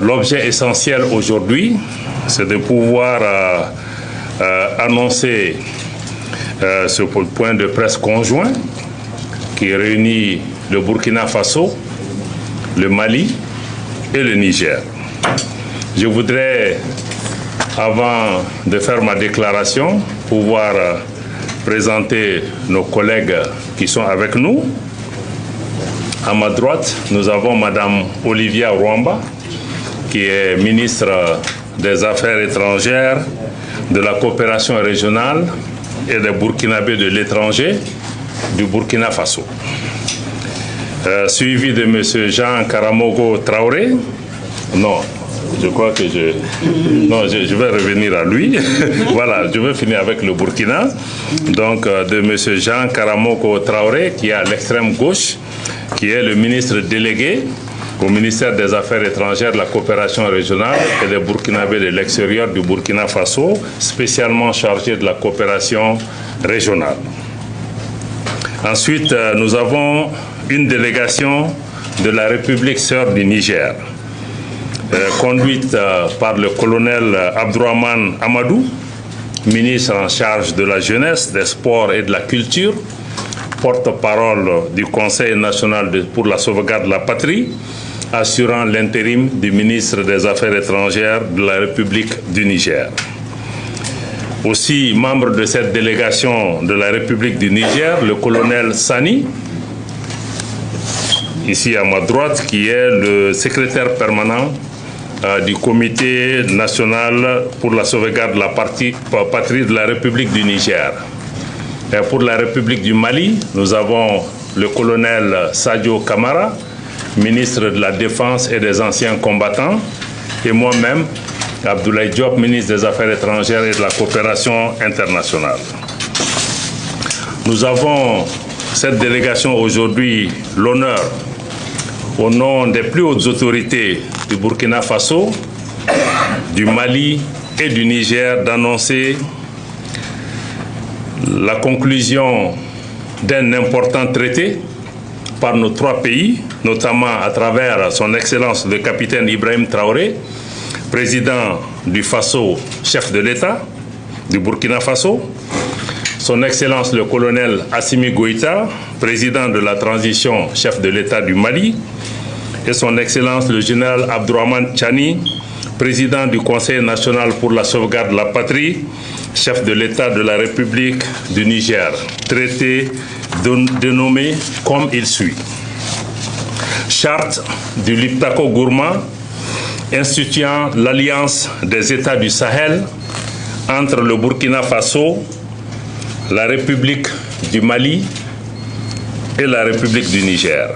L'objet essentiel aujourd'hui, c'est de pouvoir annoncer ce point de presse conjoint qui réunit le Burkina Faso, le Mali et le Niger. Je voudrais, avant de faire ma déclaration, pouvoir présenter nos collègues qui sont avec nous. À ma droite, nous avons Madame Olivia Rwamba, qui est ministre des Affaires étrangères, de la coopération régionale et des Burkinabés de l'étranger du Burkina Faso. Suivi de M. Jean Karamogo Traoré. Non, je crois que je vais revenir à lui. Voilà, je vais finir avec le Burkina. Donc, de M. Jean Karamogo Traoré, qui est à l'extrême gauche, qui est le ministre délégué au ministère des Affaires étrangères, de la coopération régionale et des Burkinabés de l'extérieur du Burkina Faso, spécialement chargé de la coopération régionale. Ensuite, nous avons une délégation de la République sœur du Niger, conduite par le colonel Abdourahmane Amadou, ministre en charge de la jeunesse, des sports et de la culture, porte-parole du Conseil national pour la sauvegarde de la patrie, assurant l'intérim du ministre des Affaires étrangères de la République du Niger. Aussi, membre de cette délégation de la République du Niger, le colonel Sani, ici à ma droite, qui est le secrétaire permanent du Comité national pour la sauvegarde de la patrie de la République du Niger. Et pour la République du Mali, nous avons le colonel Sadio Kamara, ministre de la Défense et des anciens combattants, et moi-même, Abdoulaye Diop, ministre des Affaires étrangères et de la coopération internationale. Nous avons cette délégation aujourd'hui l'honneur, au nom des plus hautes autorités du Burkina Faso, du Mali et du Niger, d'annoncer la conclusion d'un important traité par nos trois pays, notamment à travers son Excellence le capitaine Ibrahim Traoré, président du Faso, chef de l'État du Burkina Faso, son Excellence le colonel Assimi Goïta, président de la transition, chef de l'État du Mali, et son Excellence le général Abdourahmane Tchani, président du Conseil national pour la sauvegarde de la patrie, chef de l'État de la République du Niger, traité dénommé comme il suit. Charte du Liptako Gourma instituant l'alliance des États du Sahel entre le Burkina Faso, la République du Mali et la République du Niger.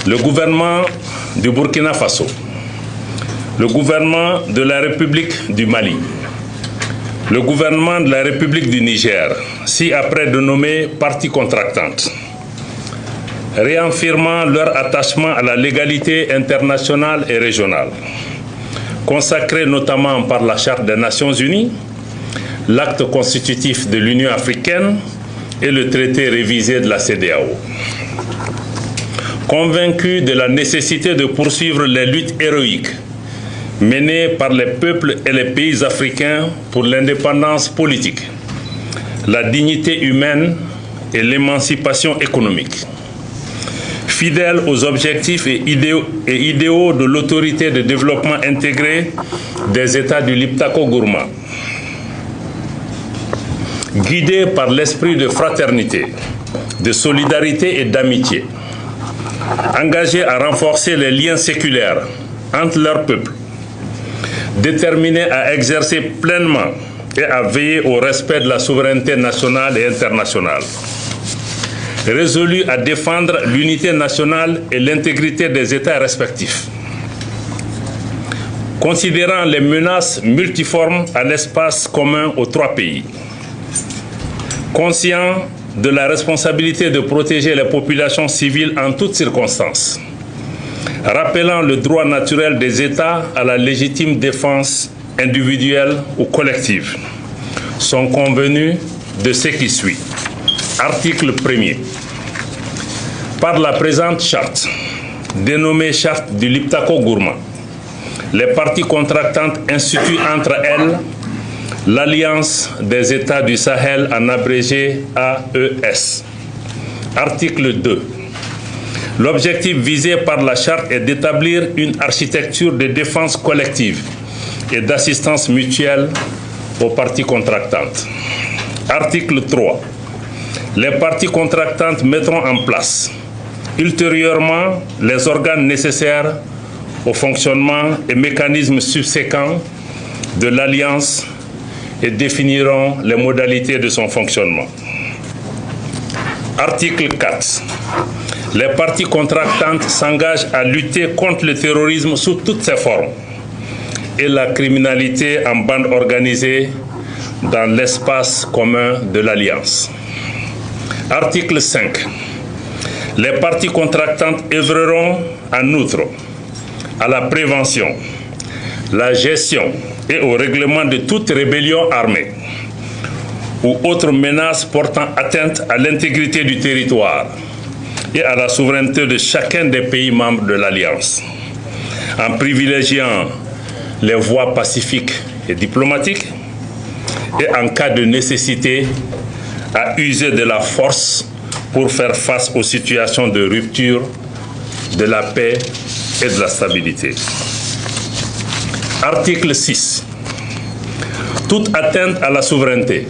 Le gouvernement du Burkina Faso, le gouvernement de la République du Mali, le gouvernement de la République du Niger, ci-après dénommé partie contractante, réaffirmant leur attachement à la légalité internationale et régionale, consacrée notamment par la Charte des Nations Unies, l'acte constitutif de l'Union africaine et le traité révisé de la CEDEAO. Convaincus de la nécessité de poursuivre les luttes héroïques menées par les peuples et les pays africains pour l'indépendance politique, la dignité humaine et l'émancipation économique. Fidèles aux objectifs et idéaux de l'autorité de développement intégré des États du Liptako Gourma. Guidés par l'esprit de fraternité, de solidarité et d'amitié, engagés à renforcer les liens séculaires entre leurs peuples, déterminés à exercer pleinement et à veiller au respect de la souveraineté nationale et internationale, résolus à défendre l'unité nationale et l'intégrité des États respectifs, considérant les menaces multiformes à l'espace commun aux trois pays, conscients de la responsabilité de protéger les populations civiles en toutes circonstances, rappelant le droit naturel des États à la légitime défense individuelle ou collective, sont convenus de ce qui suit. Article 1er. Par la présente charte, dénommée Charte du Liptako-Gourma, les parties contractantes instituent entre elles l'Alliance des États du Sahel, en abrégé AES. Article 2. L'objectif visé par la charte est d'établir une architecture de défense collective et d'assistance mutuelle aux parties contractantes. Article 3. Les parties contractantes mettront en place ultérieurement les organes nécessaires au fonctionnement et mécanismes subséquents de l'Alliance et définiront les modalités de son fonctionnement. Article 4. Les parties contractantes s'engagent à lutter contre le terrorisme sous toutes ses formes et la criminalité en bande organisée dans l'espace commun de l'Alliance. Article 5. Les parties contractantes œuvreront en outre à la prévention, la gestion et au règlement de toute rébellion armée ou autre menace portant atteinte à l'intégrité du territoire et à la souveraineté de chacun des pays membres de l'Alliance, en privilégiant les voies pacifiques et diplomatiques et en cas de nécessité à user de la force pour faire face aux situations de rupture de la paix et de la stabilité. Article 6. Toute atteinte à la souveraineté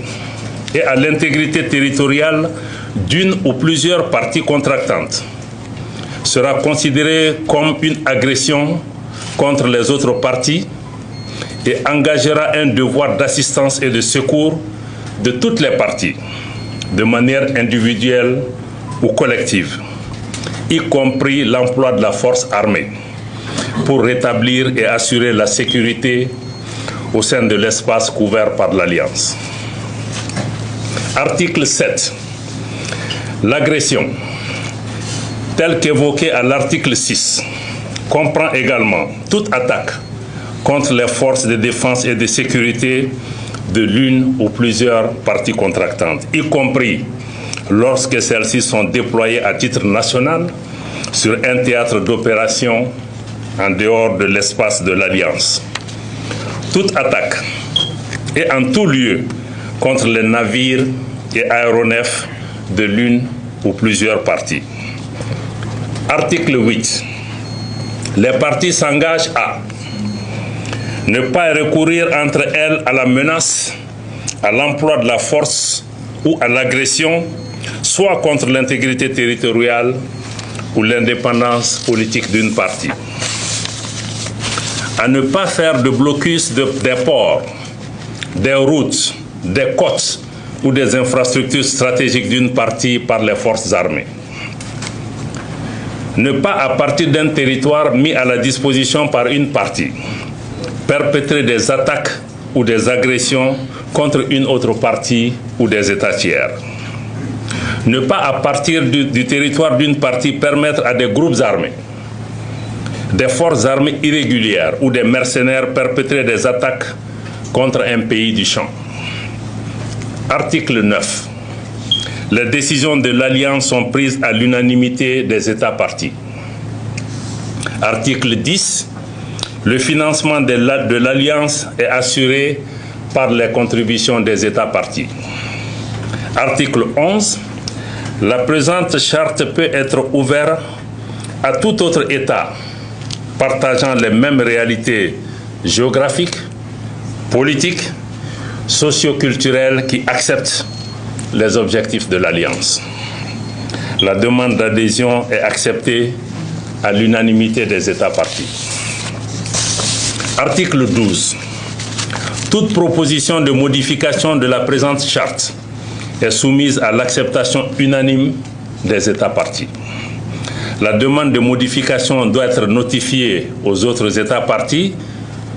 et à l'intégrité territoriale d'une ou plusieurs parties contractantes sera considérée comme une agression contre les autres parties et engagera un devoir d'assistance et de secours de toutes les parties, de manière individuelle ou collective, y compris l'emploi de la force armée, pour rétablir et assurer la sécurité au sein de l'espace couvert par l'Alliance. Article 7. L'agression, telle qu'évoquée à l'article 6, comprend également toute attaque contre les forces de défense et de sécurité de l'une ou plusieurs parties contractantes, y compris lorsque celles-ci sont déployées à titre national sur un théâtre d'opération en dehors de l'espace de l'Alliance. Toute attaque et en tout lieu contre les navires et aéronefs de l'une ou plusieurs parties. Article 8. Les parties s'engagent à ne pas recourir entre elles à la menace, à l'emploi de la force ou à l'agression, soit contre l'intégrité territoriale ou l'indépendance politique d'une partie. À ne pas faire de blocus des ports, des routes, des côtes ou des infrastructures stratégiques d'une partie par les forces armées. Ne pas, à partir d'un territoire mis à la disposition par une partie, perpétrer des attaques ou des agressions contre une autre partie ou des États tiers. Ne pas, à partir du territoire d'une partie, permettre à des groupes armés, des forces armées irrégulières ou des mercenaires perpétrer des attaques contre un pays du champ. Article 9. Les décisions de l'Alliance sont prises à l'unanimité des États parties. Article 10. Le financement de l'Alliance est assuré par les contributions des États parties. Article 11. La présente charte peut être ouverte à tout autre État partageant les mêmes réalités géographiques, politiques, socio-culturelles qui acceptent les objectifs de l'Alliance. La demande d'adhésion est acceptée à l'unanimité des États parties. Article 12. Toute proposition de modification de la présente charte est soumise à l'acceptation unanime des États parties. La demande de modification doit être notifiée aux autres États parties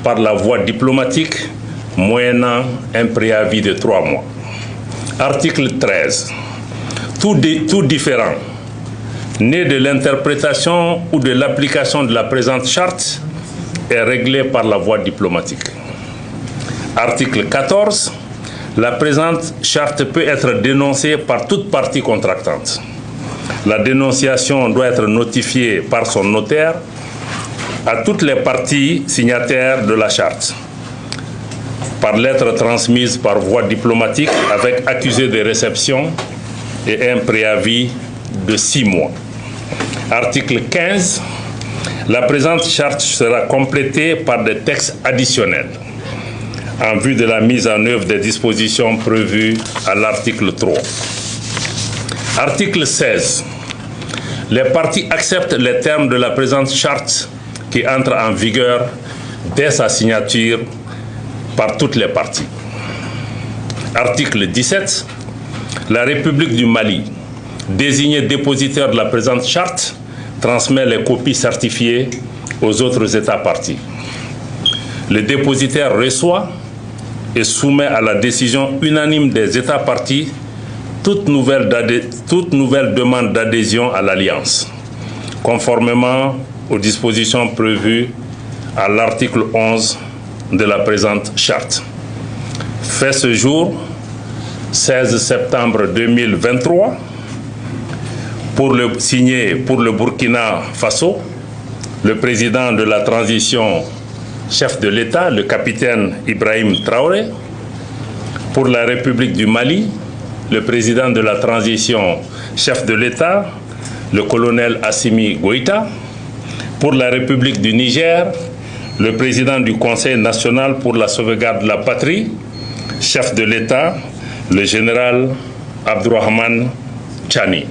par la voie diplomatique, moyennant un préavis de 3 mois. Article 13. Tout différend né de l'interprétation ou de l'application de la présente charte est réglé par la voie diplomatique. Article 14. La présente charte peut être dénoncée par toute partie contractante. La dénonciation doit être notifiée par son notaire à toutes les parties signataires de la charte, par lettre transmise par voie diplomatique avec accusé de réception et un préavis de 6 mois. Article 15. La présente charte sera complétée par des textes additionnels en vue de la mise en œuvre des dispositions prévues à l'article 3. Article 16. Les parties acceptent les termes de la présente charte qui entre en vigueur dès sa signature par toutes les parties. Article 17. La République du Mali, désignée dépositaire de la présente charte, transmet les copies certifiées aux autres États parties. Le dépositaire reçoit et soumet à la décision unanime des États parties toute nouvelle demande d'adhésion à l'Alliance, conformément aux dispositions prévues à l'article 11 de la présente charte. Fait ce jour, 16 septembre 2023, signé pour le Burkina Faso, le président de la transition, chef de l'État, le capitaine Ibrahim Traoré. Pour la République du Mali, le président de la transition, chef de l'État, le colonel Assimi Goïta. Pour la République du Niger, le président du Conseil national pour la sauvegarde de la patrie, chef de l'État, le général Abdourahmane Tchani.